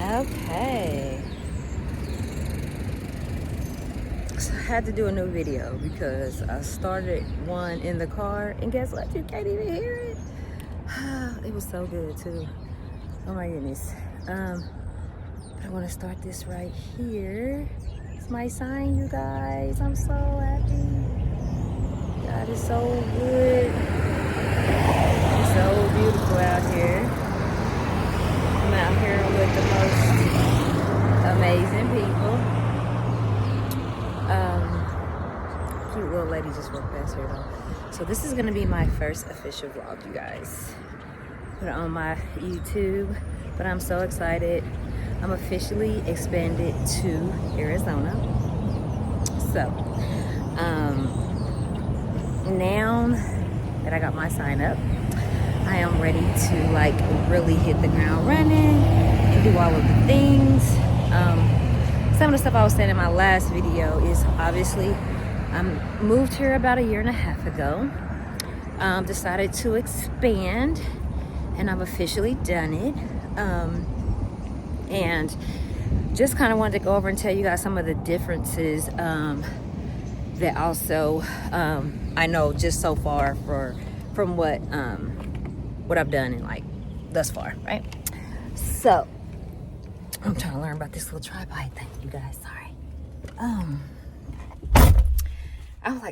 Okay. So I had to do a new video because I started one in the car and guess what? You can't even hear it. It was so good too. Oh my goodness. But I want to start this right here. It's my sign, you guys. I'm so happy. God is so good. It's so beautiful out here. I'm out here with the most amazing people. Cute little lady just walked past here though. So this is gonna be my first official vlog, you guys. Put it on my YouTube, but I'm so excited. I'm officially expanded to Arizona. So, now that I got my sign up, I am ready to like really hit the ground running and do all of the things. Some of the stuff I was saying in my last video is obviously I moved here about a year and a half ago. Decided to expand, and I've officially done it. And just kind of wanted to go over and tell you guys some of the differences that also I know just so far from what I've done in like thus far, right? So I'm trying to learn about this little tripod thing, you guys. Sorry.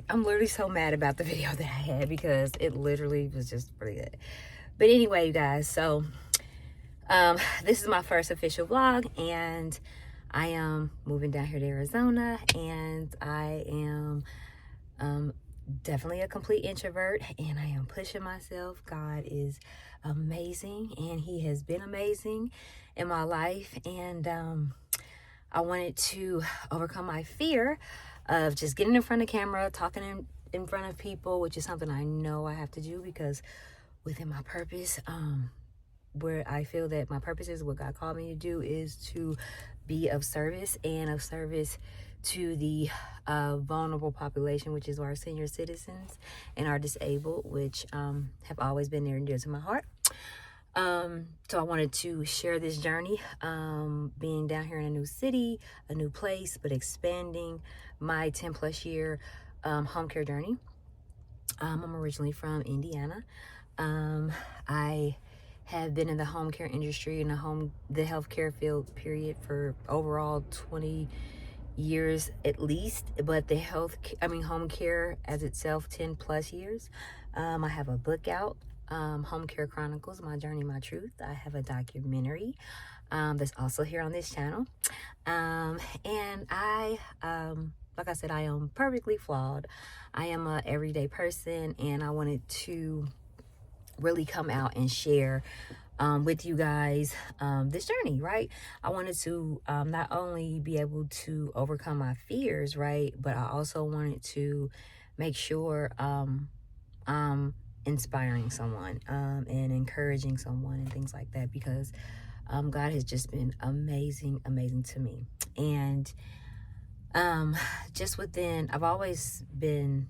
I'm literally so mad about the video that I had because it literally was just pretty good. But anyway, you guys, so this is my first official vlog, and I am moving down here to Arizona, and I am definitely a complete introvert, and I am pushing myself. God is amazing, and he has been amazing in my life, and I wanted to overcome my fear of just getting in front of camera, talking in front of people, which is something I know I have to do because within my purpose, where I feel that my purpose is what God called me to do is to be of service, and of service to the vulnerable population, which is our senior citizens and our disabled, which have always been near and dear to my heart. So I wanted to share this journey, being down here in a new city, a new place, but expanding my 10 plus year home care journey. I'm originally from Indiana. I have been in the home care industry, in the healthcare field period, for overall 20 years at least, but the home care as itself 10 plus years. I have a book out, Home Care Chronicles, My Journey, My Truth. I have a documentary that's also here on this channel. And I, like I said, I am perfectly flawed. I am a everyday person, and I wanted to really come out and share with you guys this journey, right? I wanted to not only be able to overcome my fears, right, but I also wanted to make sure I'm inspiring someone and encouraging someone and things like that, because God has just been amazing to me. And I've always been,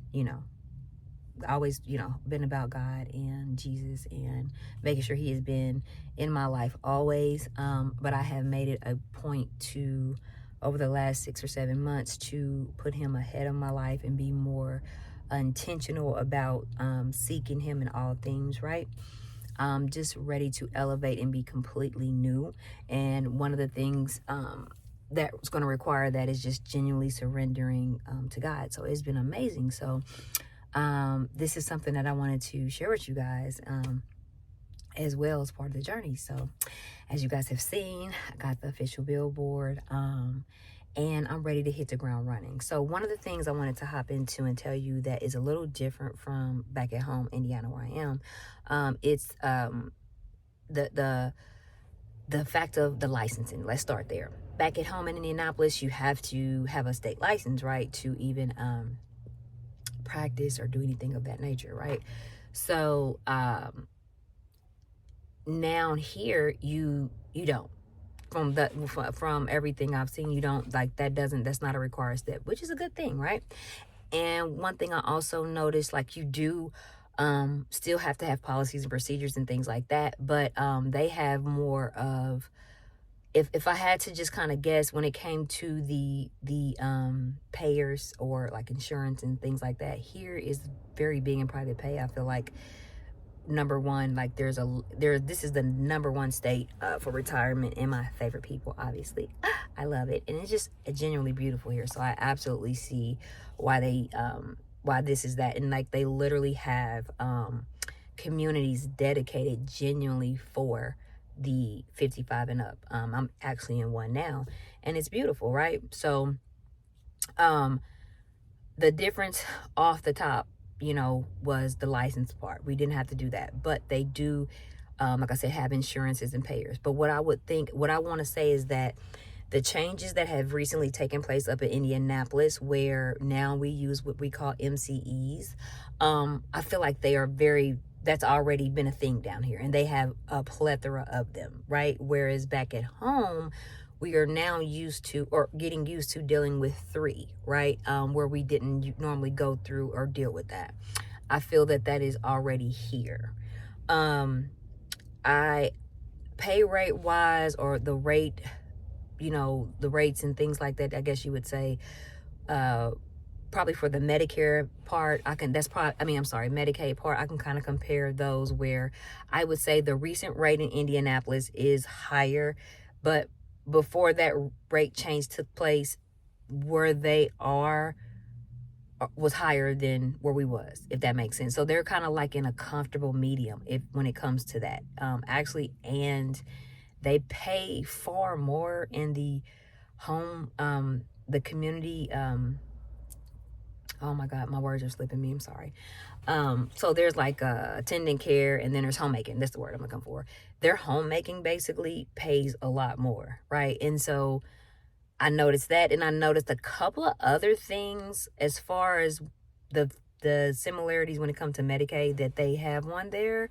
been about God and Jesus and making sure he has been in my life always. But I have made it a point to, over the last 6 or 7 months, to put him ahead of my life and be more intentional about seeking him in all things, right? Just ready to elevate and be completely new. And one of the things that's going to require that is just genuinely surrendering to God. So it's been amazing. So this is something that I wanted to share with you guys as well as part of the journey. So as you guys have seen, I got the official billboard, and I'm ready to hit the ground running. So one of the things I wanted to hop into and tell you that is a little different from back at home, Indiana, where I am, it's the fact of the licensing. Let's start there. Back at home in Indianapolis, you have to have a state license, right, to even practice or do anything of that nature, right? So now here you don't. From everything I've seen, you don't, like, that's not a required step, which is a good thing, right? And one thing I also noticed, like, you do still have to have policies and procedures and things like that, but they have more of if I had to just kind of guess when it came to the payers or like insurance and things like that, here is very big in private pay. I feel like number one, like this is the number one state for retirement, and my favorite people, obviously. I love it, and it's just genuinely beautiful here. So I absolutely see why why this is that. And like they literally have communities dedicated genuinely for the 55 and up. I'm actually in one now, and it's beautiful, right? So the difference off the top, was the license part. We didn't have to do that, but they do, like I said, have insurances and payers. But what I want to say is that the changes that have recently taken place up in Indianapolis, where now we use what we call MCEs, I feel like that's already been a thing down here, and they have a plethora of them, right? Whereas back at home, we are now getting used to dealing with 3, right? Where we didn't normally go through or deal with that. I feel that is already here. I pay rate wise, or the rate, the rates and things like that, I guess you would say, probably for the Medicare part, Medicaid part, I can kind of compare those, where I would say the recent rate in Indianapolis is higher, but before that rate change took place, where they are was higher than where we was, if that makes sense. So they're kind of like in a comfortable medium when it comes to that, actually. And they pay far more in the home, the community, oh my God, my words are slipping me, I'm sorry. So there's like attendant care, and then there's homemaking. That's the word I'm looking for. Their homemaking basically pays a lot more, right? And so I noticed that, and I noticed a couple of other things as far as the similarities when it comes to Medicaid, that they have one there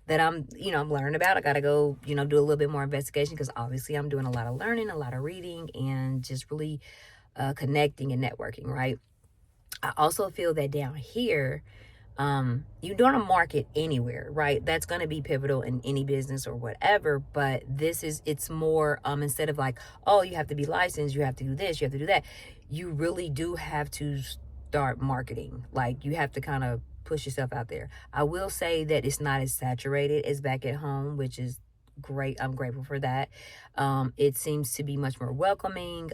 that I'm learning about. I got to go, do a little bit more investigation, because obviously I'm doing a lot of learning, a lot of reading, and just really connecting and networking, right? I also feel that down here, you don't market anywhere, right? That's going to be pivotal in any business or whatever. But it's more, instead of like, oh, you have to be licensed, you have to do this, you have to do that. You really do have to start marketing. Like, you have to kind of push yourself out there. I will say that it's not as saturated as back at home, which is great. I'm grateful for that. It seems to be much more welcoming.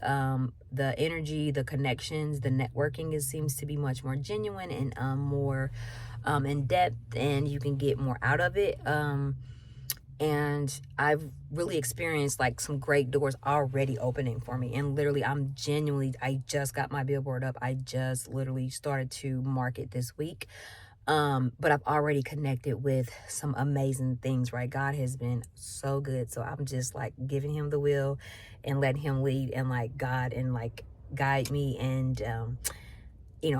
The energy, the connections, the networking seems to be much more genuine and more in depth, and you can get more out of it. And I've really experienced like some great doors already opening for me. And literally, I just got my billboard up. I just literally started to market this week. But I've already connected with some amazing things, right? God has been so good. So I'm just like giving him the will and letting him lead, and like God and like guide me, and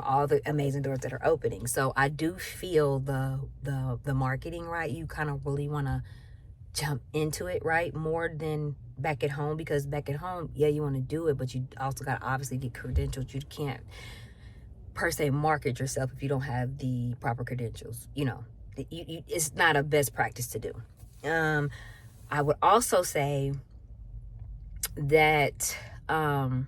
all the amazing doors that are opening. So I do feel the marketing, right? You kind of really want to jump into it, right? More than back at home, because back at home, yeah, you want to do it, but you also got to obviously get credentials. You can't per se market yourself if you don't have the proper credentials. It's not a best practice to do. I would also say that not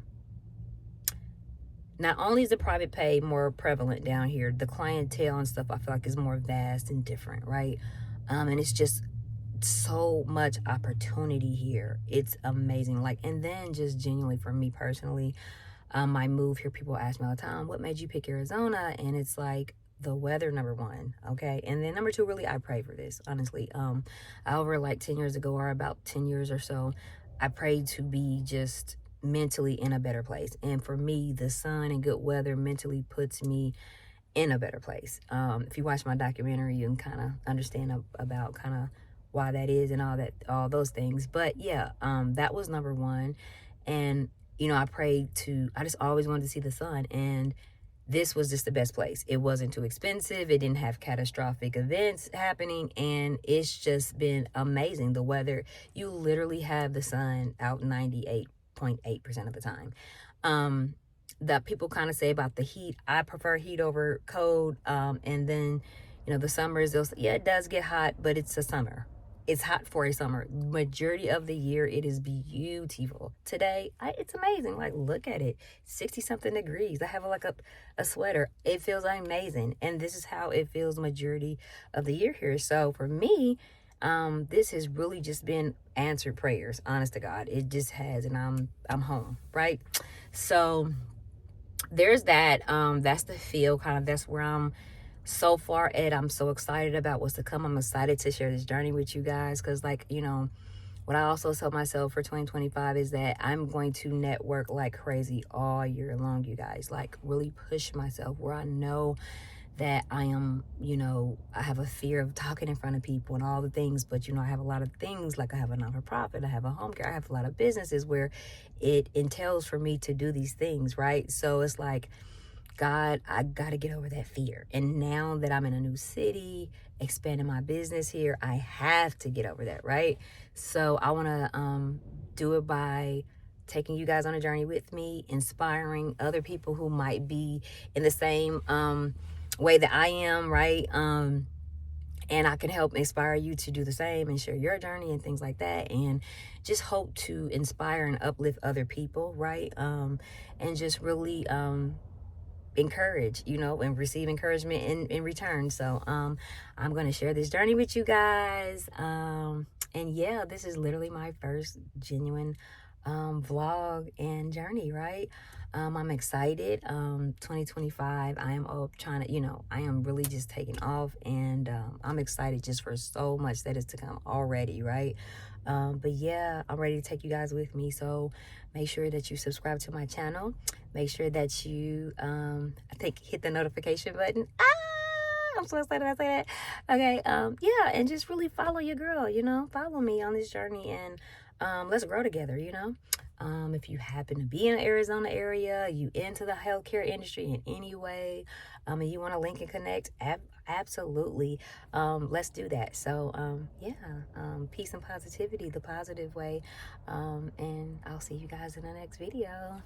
only is the private pay more prevalent down here, the clientele and stuff I feel like is more vast and different, right? And it's just so much opportunity here. It's amazing. Like, and then just genuinely for me personally, my move here, people ask me all the time, what made you pick Arizona? And it's like the weather, number one, okay? And then number two, really, I prayed for this, honestly. Over like 10 years ago, or about 10 years or so, I prayed to be just mentally in a better place. And for me, the sun and good weather mentally puts me in a better place. If you watch my documentary, you can kind of understand about kind of why that is and all those things. But yeah, that was number one. And I just always wanted to see the sun, and this was just the best place. It wasn't too expensive. It didn't have catastrophic events happening, and it's just been amazing. The weather, you literally have the sun out 98.8% of the time. That people kind of say about the heat, I prefer heat over cold. And then, the summers, it does get hot, but it's a summer. it's hot for a summer. Majority of the year, it is beautiful. Today, it's amazing. Like, look at it. 60 something degrees. I have like a sweater. It feels amazing. And this is how it feels majority of the year here. So for me, this has really just been answered prayers, honest to God. It just has, and I'm home, right? So there's that. That's the feel, kind of. That's where I'm so far at. I'm so excited about what's to come. I'm excited to share this journey with you guys, because, like, you know, what I also tell myself for 2025 is that I'm going to network like crazy all year long, you guys. Like, really push myself where I know that I am, you know, I have a fear of talking in front of people and all the things, but, you know, I have a lot of things. Like, I have a non-for-profit, I have a home care, I have a lot of businesses where it entails for me to do these things, right? So it's like, God, I got to get over that fear. And now that I'm in a new city, expanding my business here, I have to get over that, right? So I want to do it by taking you guys on a journey with me, inspiring other people who might be in the same way that I am, right? And I can help inspire you to do the same and share your journey and things like that. And just hope to inspire and uplift other people, right? And just really encourage, you know, and receive encouragement in return. So I'm going to share this journey with you guys. And yeah, this is literally my first genuine vlog and journey, right? I'm excited. 2025, I am up trying to, you know, I am really just taking off, and I'm excited just for so much that is to come already, right? But yeah, I'm ready to take you guys with me. So make sure that you subscribe to my channel. Make sure that you, I think, hit the notification button. I'm so excited I say that. Okay, yeah, and just really follow your girl, you know, follow me on this journey, and let's grow together, you know. If you happen to be in the Arizona area, you into the healthcare industry in any way, and you want to link and connect, absolutely, let's do that. So yeah, peace and positivity, the positive way, and I'll see you guys in the next video.